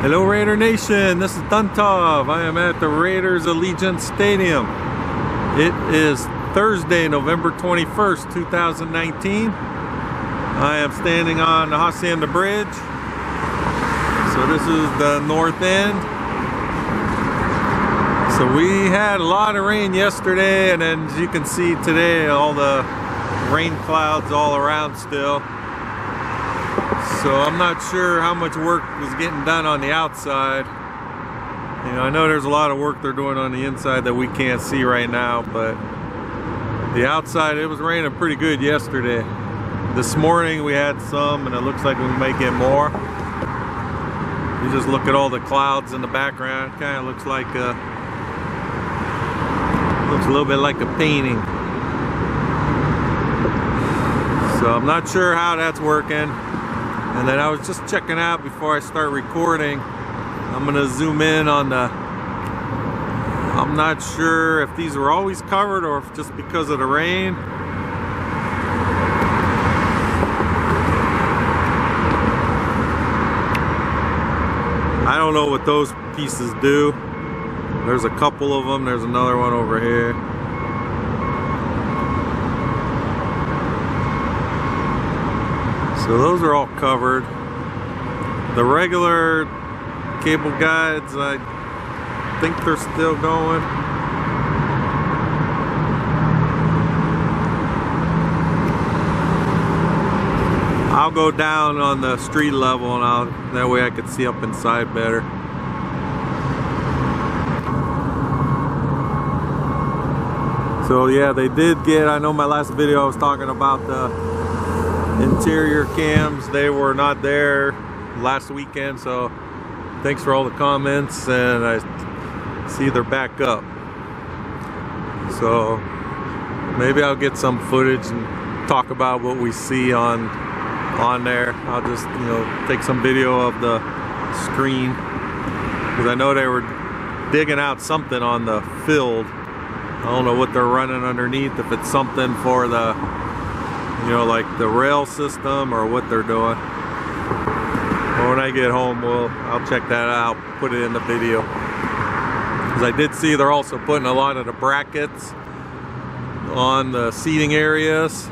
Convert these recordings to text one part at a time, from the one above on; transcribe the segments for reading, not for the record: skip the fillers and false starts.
Hello Raider Nation, this is Duntov. I am at the Raiders Allegiant Stadium. It is Thursday, November 21st, 2019. I am standing on the Hacienda Bridge. So this is the north end. So we had a lot of rain yesterday, and then as you can see today, all the rain clouds all around still. So I'm not sure how much work was getting done on the outside. You know, I know there's a lot of work they're doing on the inside that we can't see right now, but the outside, it was raining pretty good yesterday. This morning we had some, and it looks like we might get more. You just look at all the clouds in the background, kind of looks like a little bit like a painting. So I'm not sure how that's working. And then I was just checking out before I start recording. I'm gonna zoom in on the, I'm not sure if these were always covered or if just because of the rain. I don't know what those pieces do. There's a couple of them. There's another one over here. So those are all covered. The regular cable guides, I think they're still going. I'll go down on the street level, and that way I could see up inside better. So yeah, they did get, I know my last video I was talking about the interior cams. They were not there last weekend, so thanks for all the comments, and I see they're back up. So maybe I'll get some footage and talk about what we see on there. I'll just, you know, take some video of the screen, because I know they were digging out something on the field. I don't know what they're running underneath, if it's something for the, you know, like the rail system or what they're doing. But when I get home, I'll check that out, put it in the video. Because I did see they're also putting a lot of the brackets on the seating areas.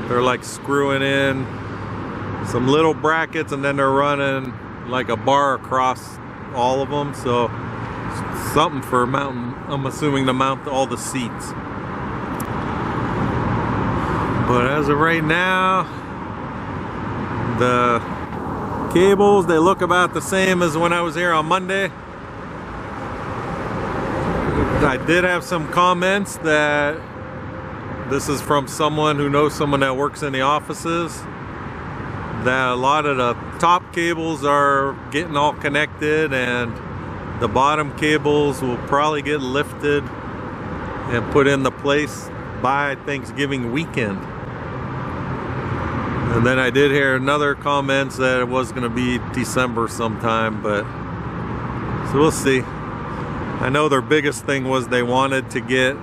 They're like screwing in some little brackets, and then they're running like a bar across all of them. So something for mounting, I'm assuming, to mount all the seats. But as of right now, the cables, they look about the same as when I was here on Monday. I did have some comments that this is from someone who knows someone that works in the offices, that a lot of the top cables are getting all connected, and the bottom cables will probably get lifted and put into place by Thanksgiving weekend. And then I did hear another comment that it was going to be December sometime, but so we'll see. I know their biggest thing was they wanted to get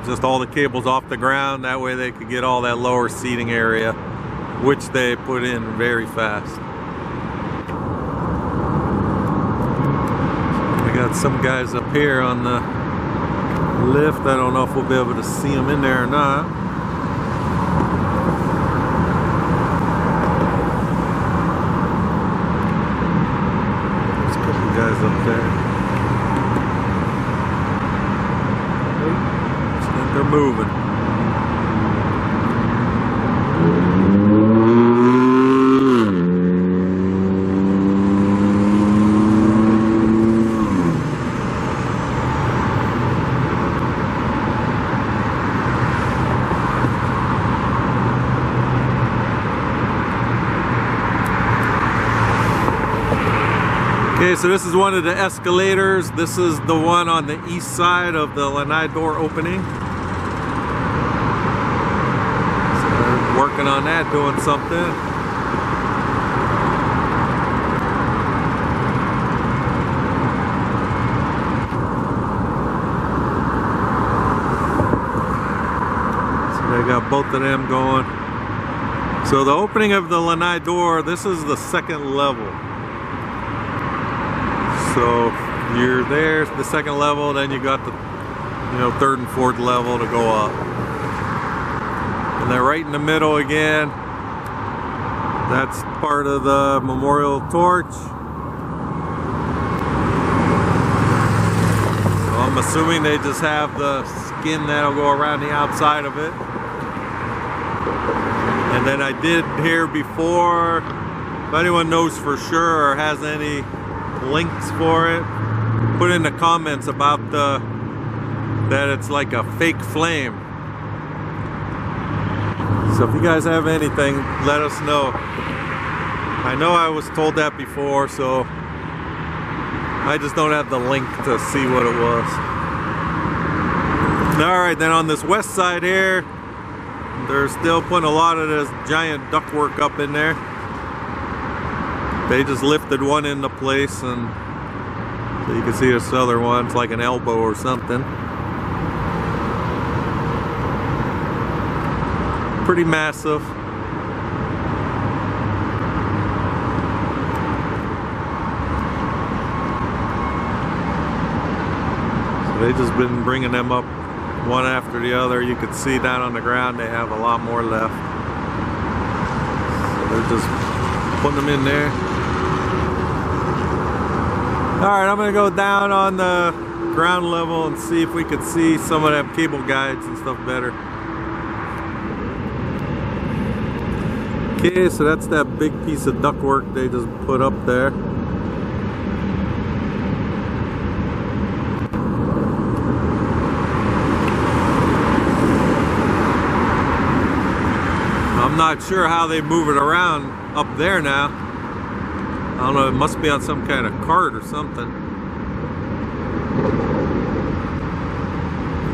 just all the cables off the ground, that way they could get all that lower seating area, which they put in very fast. We got some guys up here on the lift. I don't know if we'll be able to see them in there or not. There's a couple guys up there. Looks like they're moving. Okay, so this is one of the escalators. This is the one on the east side of the Lanai Door opening. So they're working on that, doing something. So they got both of them going. So the opening of the Lanai Door, this is the second level. So you're there, the second level, then you got the, you know, third and fourth level to go up. And then right in the middle again, that's part of the memorial torch. So I'm assuming they just have the skin that'll go around the outside of it. And then I did hear before, if anyone knows for sure or has any links for it, put in the comments about that it's like a fake flame. So if you guys have anything, let us know. I know I was told that before, so I just don't have the link to see what it was. Alright, then on this west side here, they're still putting a lot of this giant ductwork up in there. They just lifted one into place, and so you can see this other one. It's like an elbow or something. Pretty massive. So they just been bringing them up one after the other. You can see down on the ground they have a lot more left. So they're just putting them in there. Alright, I'm gonna go down on the ground level and see if we could see some of them cable guides and stuff better. Okay, so that's that big piece of ductwork they just put up there. I'm not sure how they move it around up there now. I don't know, it must be on some kind of cart or something.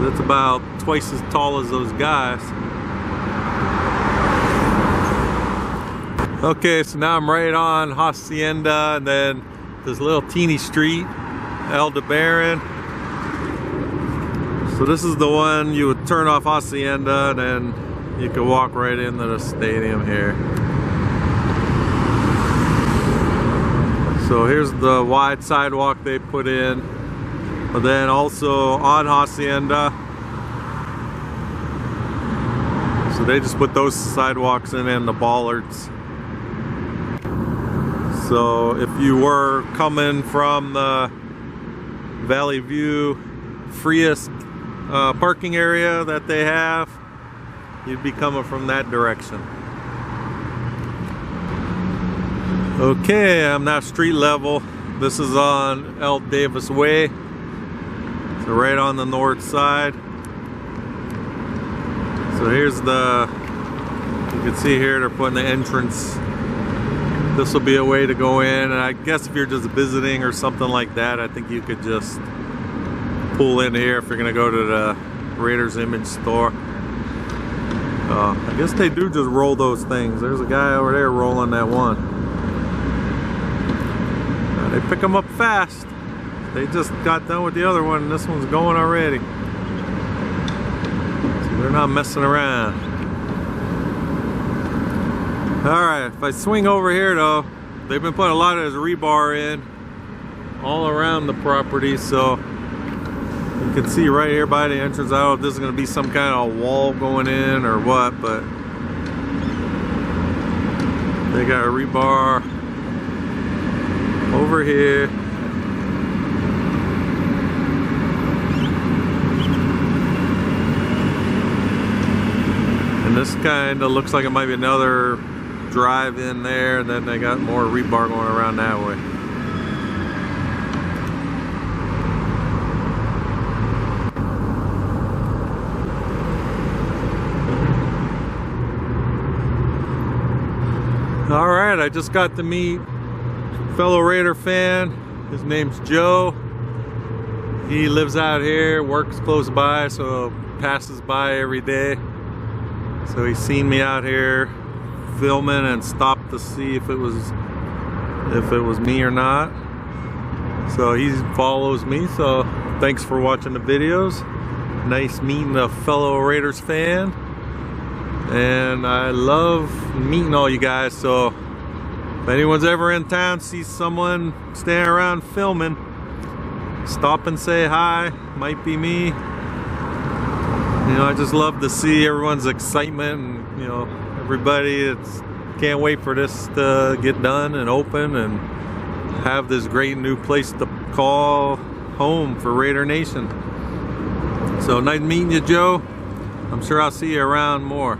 It's about twice as tall as those guys. Okay, so now I'm right on Hacienda, and then this little teeny street, Aldebaran. So this is the one you would turn off Hacienda, and then you could walk right into the stadium here. So here's the wide sidewalk they put in, but then also on Hacienda. So they just put those sidewalks in and the bollards. So if you were coming from the Valley View Frias parking area that they have, you'd be coming from that direction. Okay, I'm now street level. This is on L. Davis Way. So right on the north side. So here's the, you can see here they're putting the entrance. This will be a way to go in, and I guess if you're just visiting or something like that, I think you could just pull in here if you're gonna go to the Raiders image store. I guess they do just roll those things. There's a guy over there rolling that one. They pick them up fast. They just got done with the other one, and this one's going already. So they're not messing around. Alright, if I swing over here though, they've been putting a lot of this rebar in all around the property, so you can see right here by the entrance. I don't know if this is going to be some kind of wall going in or what, but they got a rebar over here. And this kind of looks like it might be another drive in there, and then they got more rebar going around that way. Alright, I just got to meet a fellow Raider fan. His name's Joe. He lives out here, works close by, so passes by every day. So he's seen me out here filming and stopped to see if it was me or not. So he follows me, so thanks for watching the videos. Nice meeting a fellow Raiders fan. And I love meeting all you guys, so if anyone's ever in town, sees someone standing around filming, stop and say hi. Might be me. You know, I just love to see everyone's excitement, and you know, everybody can't wait for this to get done and open and have this great new place to call home for Raider Nation. So nice meeting you, Joe. I'm sure I'll see you around more.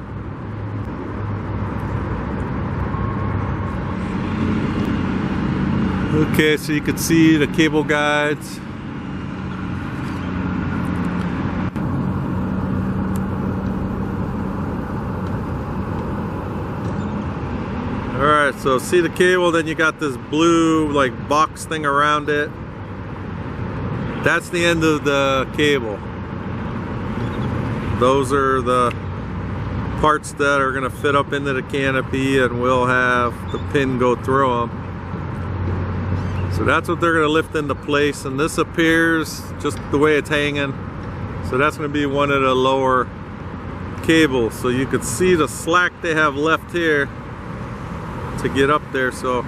Okay, so you can see the cable guides. Alright, so see the cable, then you got this blue like box thing around it. That's the end of the cable. Those are the parts that are going to fit up into the canopy, and we'll have the pin go through them. So that's what they're going to lift into place, and this appears just the way it's hanging. So that's going to be one of the lower cables. So you could see the slack they have left here to get up there. So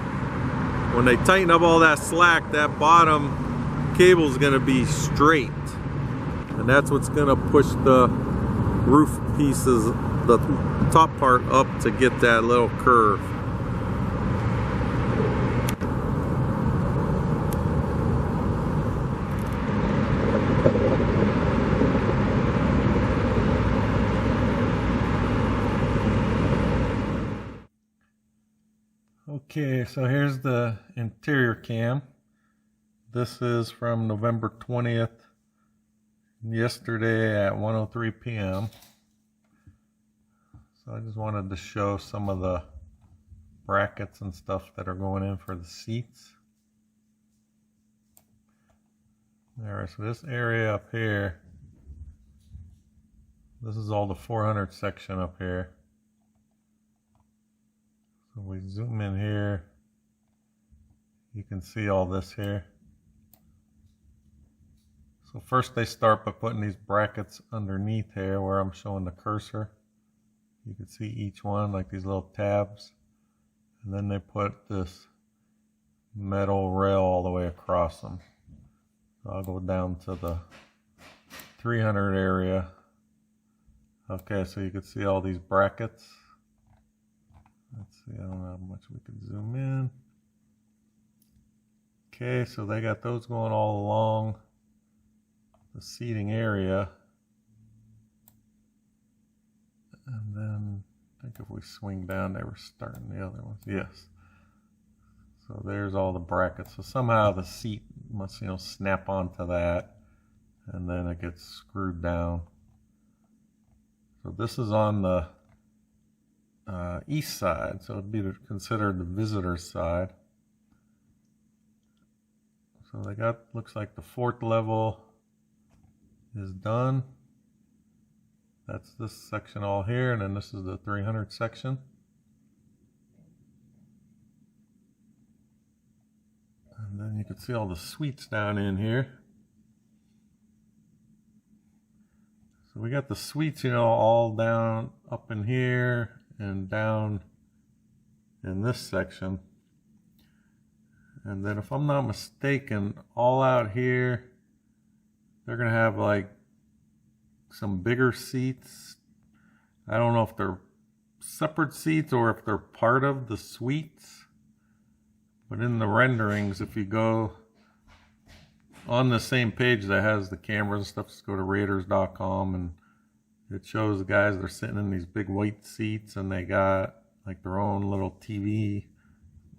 when they tighten up all that slack, that bottom cable is going to be straight, and that's what's going to push the roof pieces, the top part, up to get that little curve. Okay, so here's the interior cam. This is from November 20th, yesterday at 1:03 p.m. So I just wanted to show some of the brackets and stuff that are going in for the seats. Alright, so this area up here, this is all the 400 section up here. So we zoom in here, you can see all this here. So first they start by putting these brackets underneath here where I'm showing the cursor. You can see each one like these little tabs. And then they put this metal rail all the way across them. So I'll go down to the 300 area. Okay, so you can see all these brackets. Let's see, I don't know how much we can zoom in. Okay, so they got those going all along the seating area. And then I think if we swing down, they were starting the other ones. Yes. So there's all the brackets. So somehow the seat must, you know, snap onto that, and then it gets screwed down. So this is on the east side, so it'd be considered the visitor side. So they got, looks like the 4th level is done. That's this section all here, and then this is the 300 section. And then you can see all the suites down in here. So we got the suites, you know, all down up in here and down in this section. And then if I'm not mistaken, all out here, they're gonna have like some bigger seats. I don't know if they're separate seats or if they're part of the suites. But in the renderings, if you go on the same page that has the cameras and stuff, just go to raiders.com, and it shows the guys, they're sitting in these big white seats, and they got like their own little TV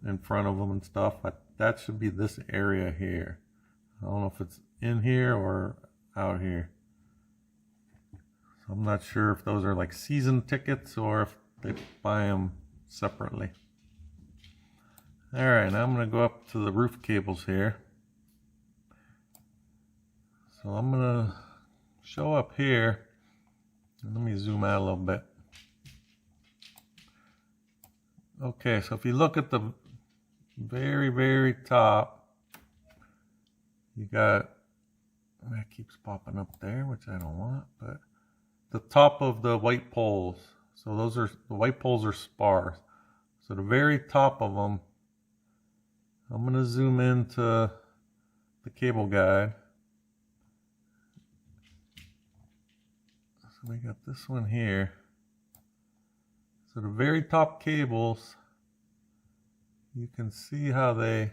in front of them and stuff. That should be this area here. I don't know if it's in here or out here. So I'm not sure if those are like season tickets or if they buy them separately. Alright, now I'm going to go up to the roof cables here. So I'm going to show up here. Let me zoom out a little bit. Okay, so if you look at the very, very top, you got, that keeps popping up there, which I don't want, but the top of the white poles. So those are, the white poles are spars. So the very top of them, I'm going to zoom into the cable guide. So we got this one here. So the very top cables, you can see how they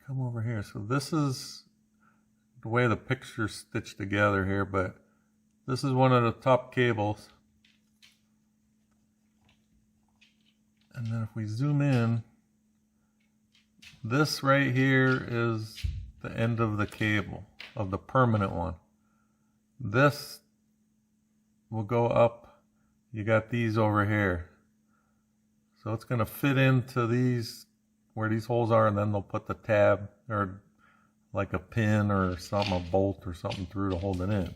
come over here. So this is the way the picture's stitched together here, but this is one of the top cables. And then if we zoom in, this right here is the end of the cable, of the permanent one. This will go up. You got these over here. So it's going to fit into these, where these holes are, and then they'll put the tab or like a pin or something, a bolt or something through to hold it in.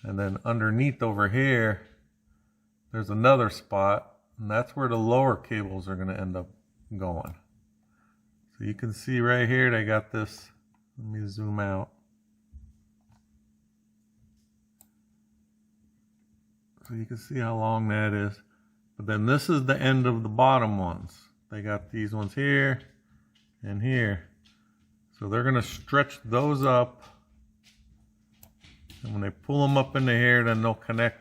And then underneath over here, there's another spot, and that's where the lower cables are going to end up going. So you can see right here, they got this. Let me zoom out. So you can see how long that is. But then this is the end of the bottom ones. They got these ones here and here. So they're going to stretch those up. And when they pull them up into here, then they'll connect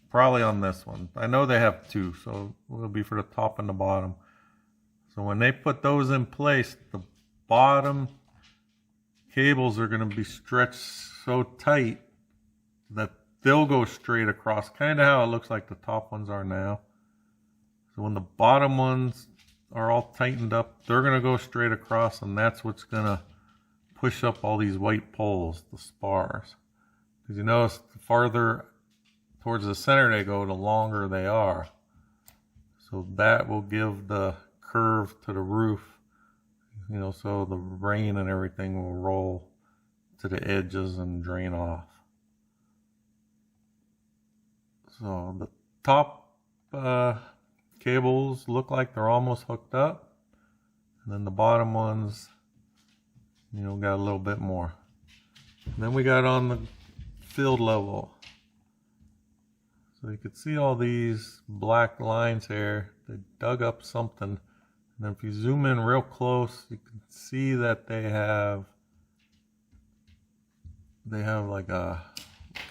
probably on this one. I know they have two, so it'll be for the top and the bottom. So when they put those in place, the bottom cables are going to be stretched so tight that they'll go straight across, kind of how it looks like the top ones are now. So when the bottom ones are all tightened up, they're going to go straight across, and that's what's going to push up all these white poles, the spars. Because you notice the farther towards the center they go, the longer they are. So that will give the curve to the roof, you know, so the rain and everything will roll to the edges and drain off. So the top cables look like they're almost hooked up, and then the bottom ones, you know, got a little bit more. And then we got on the field level. So you can see all these black lines here. They dug up something. And then if you zoom in real close, you can see that they have like a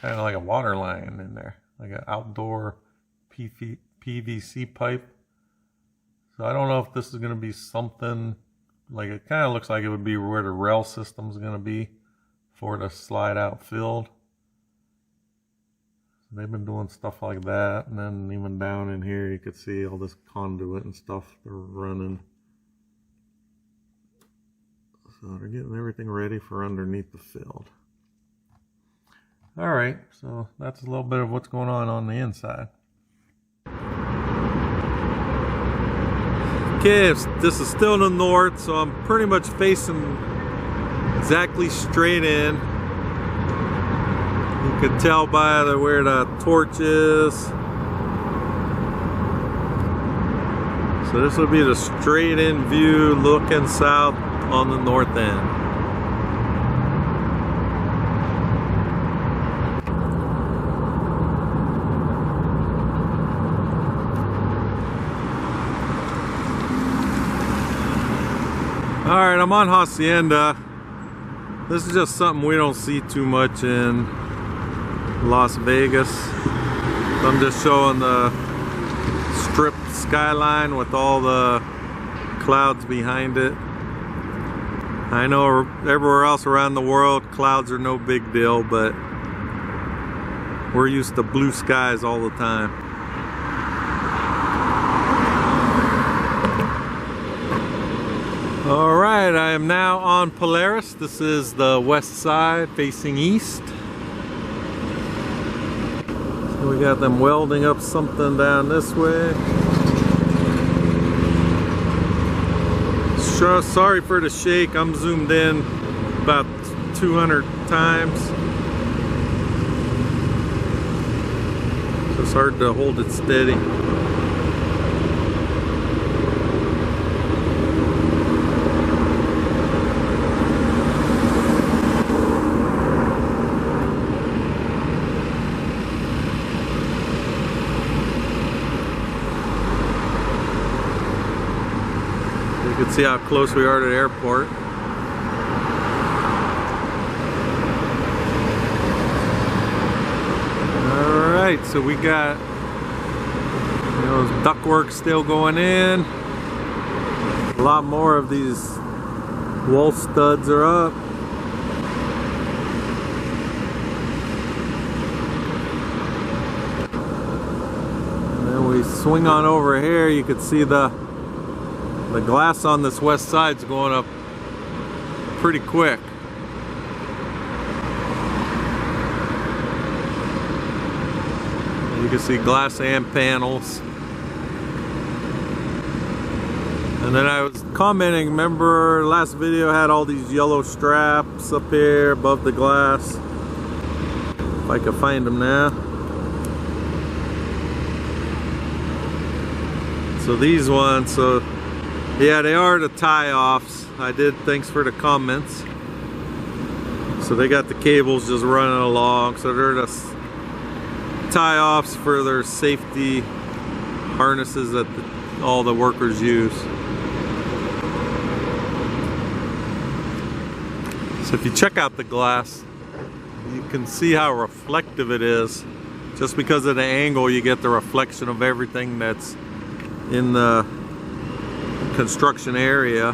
kind of like a water line in there, like an outdoor PVC pipe. So I don't know if this is going to be something, like it kind of looks like it would be where the rail system is going to be for the slide out field. So they've been doing stuff like that, and then even down in here you could see all this conduit and stuff they're running. So they're getting everything ready for underneath the field. All right, so that's a little bit of what's going on the inside. Okay, this is still in the north, so I'm pretty much facing exactly straight in. You can tell by where the torch is. So this will be the straight in view looking south on the north end. Alright, I'm on Hacienda. This is just something we don't see too much in Las Vegas. I'm just showing the strip skyline with all the clouds behind it. I know everywhere else around the world clouds are no big deal, but we're used to blue skies all the time. Alright, I am now on Polaris. This is the west side facing east. So we got them welding up something down this way. Sorry for the shake, I'm zoomed in about 200 times. So it's hard to hold it steady. You can see how close we are to the airport. Alright, so we got, you know, ductwork still going in. A lot more of these wall studs are up. And then we swing on over here, you can see the glass on this west side's going up pretty quick. You can see glass and panels. And then I was commenting, remember last video had all these yellow straps up here above the glass. If I can find them now. So these ones, so yeah, they are the tie-offs. I did, thanks for the comments. So they got the cables just running along. So they're the tie-offs for their safety harnesses that all the workers use. So if you check out the glass, you can see how reflective it is. Just because of the angle, you get the reflection of everything that's in the construction area.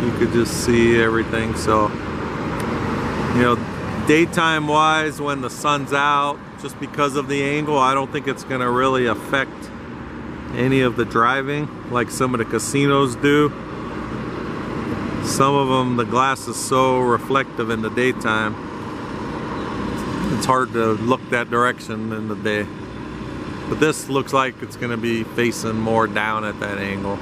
You could just see everything. So, you know, daytime wise, when the sun's out, just because of the angle, I don't think it's going to really affect any of the driving like some of the casinos do. Some of them, the glass is so reflective in the daytime, it's hard to look that direction in the day. But this looks like it's going to be facing more down at that angle.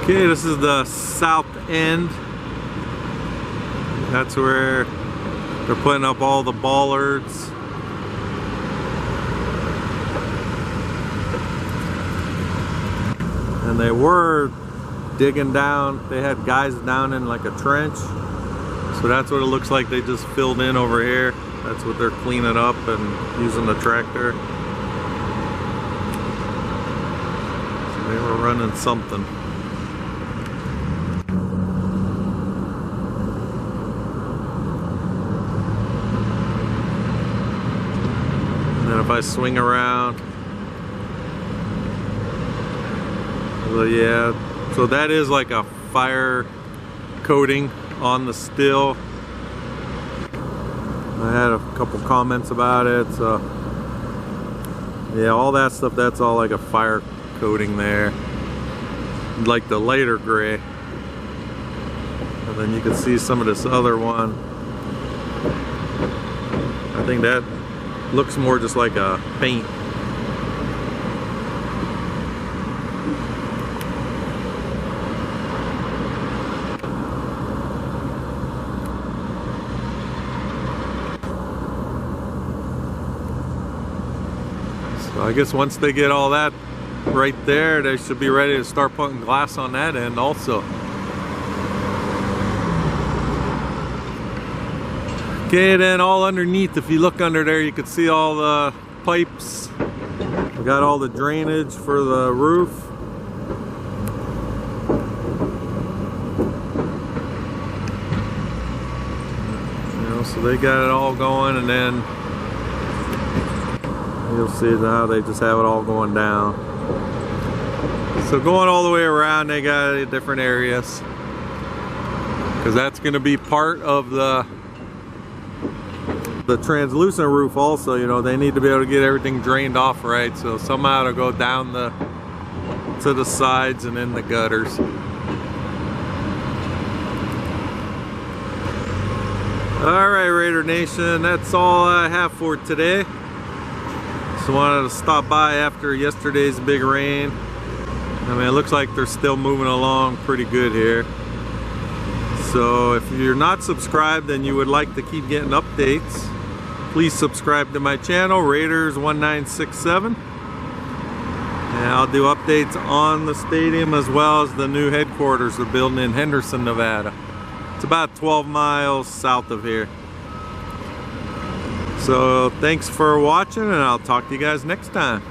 Okay, this is the south end. That's where they're putting up all the bollards. And they were digging down. They had guys down in like a trench. So that's what it looks like. They just filled in over here. That's what they're cleaning up and using the tractor. So they were running something. And then if I swing around, so yeah, so that is like a fire coating on the still. I had a couple comments about it, so yeah, all that stuff, that's all like a fire coating there, like the lighter gray. And then you can see some of this other one. I think that looks more just like a paint. I guess once they get all that right there, they should be ready to start putting glass on that end also. Okay, then all underneath, if you look under there, you can see all the pipes. We got all the drainage for the roof. You know, so they got it all going, and then you'll see how they just have it all going down. So going all the way around, they got different areas, because that's going to be part of the translucent roof also. You know, they need to be able to get everything drained off right, so somehow to go down to the sides and in the gutters. Alright, Raider Nation, that's all I have for today. Just wanted to stop by after yesterday's big rain. I mean, it looks like they're still moving along pretty good here. So if you're not subscribed and you would like to keep getting updates, please subscribe to my channel, Raiders1967. And I'll do updates on the stadium as well as the new headquarters they're building in Henderson, Nevada. It's about 12 miles south of here. So thanks for watching, and I'll talk to you guys next time.